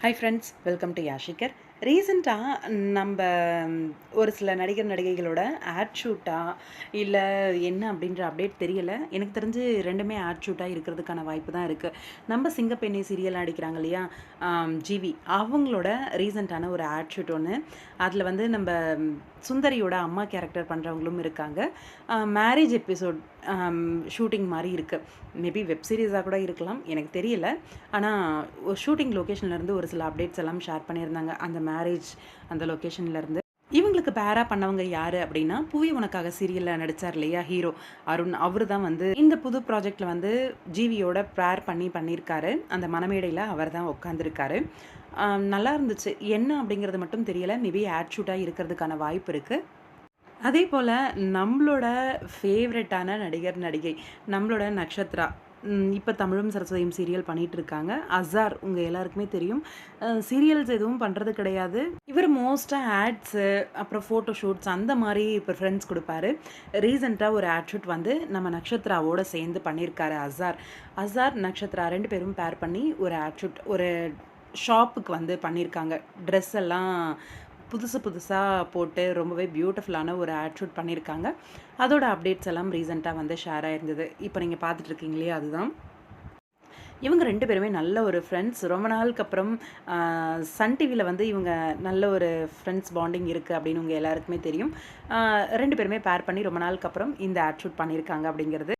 Hi friends, welcome to யாஷிகர். ரீசெண்டாக நம்ம ஒரு சில நடிகர் நடிகைகளோட ஆட் ஷூட்டா இல்லை என்ன அப்படின்ற அப்டேட் தெரியலை. எனக்கு தெரிஞ்சு ரெண்டுமே ஆட் ஷூட்டாக இருக்கிறதுக்கான வாய்ப்பு தான் இருக்குது. நம்ம சிங்கப்பெண்ணை சீரியல் நடிக்கிறாங்க இல்லையா, ஜிவி அவங்களோட ரீசெண்டான ஒரு ஆட் ஷூட் ஒன்று. அதில் வந்து நம்ம சுந்தரியோட அம்மா கேரக்டர் பண்ணுறவங்களும் இருக்காங்க. மேரேஜ் எபிசோட் ஷூட்டிங் மாதிரி இருக்குது. மேபி வெப் சீரிஸாக கூட இருக்கலாம், எனக்கு தெரியல. ஆனால் ஷூட்டிங் லொக்கேஷன்லேருந்து ஒரு சில அப்டேட்ஸ் எல்லாம் ஷேர் பண்ணியிருந்தாங்க. அந்த மேரேஜ் அந்த லொக்கேஷன்லேருந்து இவங்களுக்கு பேரா பண்ணவங்க யாரு அப்படின்னா, பூவி உனக்காக சீரியலில் நடித்தார் இல்லையா ஹீரோ அருண், அவர் தான் வந்து இந்த புது ப்ராஜெக்டில் வந்து ஜிவியோட ப்ரேயர் பண்ணியிருக்காரு. அந்த மனமேடையில் அவர் தான் உட்காந்துருக்காரு. நல்லா இருந்துச்சு. என்ன அப்படிங்கிறது மட்டும் தெரியலை. மேபி ஆட் ஷூட்டாக இருக்கிறதுக்கான வாய்ப்பு இருக்குது. அதே போல் நம்மளோட ஃபேவரட்டான நடிகர் நடிகை நம்மளோட நக்ஷத்ரா இப்போ தமிழும் சரஸ்வதியும் சீரியல் பண்ணிகிட்ருக்காங்க. அசார் உங்கள் எல்லாருக்குமே தெரியும். சீரியல்ஸ் எதுவும் பண்ணுறது கிடையாது. இவர் மோஸ்ட்டாக ஆட்ஸு அப்புறம் ஃபோட்டோ ஷூட்ஸ் அந்த மாதிரி ப்ரிஃபரன்ஸ் கொடுப்பாரு. ரீசெண்டாக ஒரு ஆட் ஷூட் வந்து நம்ம நக்ஷத்ராவோடு சேர்ந்து பண்ணியிருக்காரு அசார் நக்ஷத்ரா 2 பேரும் பேர் பண்ணி ஒரு ஆட் ஷூட் ஒரு ஷாப்புக்கு வந்து பண்ணியிருக்காங்க. ட்ரெஸ் எல்லாம் புதுசாக போட்டு ரொம்பவே பியூட்டிஃபுல்லான ஒரு ஆட் ஷூட் பண்ணியிருக்காங்க. அதோட அப்டேட்ஸ் எல்லாம் ரீசெண்டாக வந்து ஷேர் ஆயிருந்தது. இப்போ நீங்கள் பார்த்துட்ருக்கீங்க இல்லையா, அதுதான். இவங்க 2 பேருமே நல்ல ஒரு ஃப்ரெண்ட்ஸ். ரொம்ப நாளுக்கு அப்புறம் சன் டிவியில் வந்து இவங்க நல்ல ஒரு ஃப்ரெண்ட்ஸ் பாண்டிங் இருக்குது அப்படின்னு உங்கள் எல்லாருக்குமே தெரியும். 2 பேருமே பேர் பண்ணி ரொம்ப நாளுக்கு அப்புறம் இந்த ஆட் ஷூட் பண்ணியிருக்காங்க அப்படிங்கிறது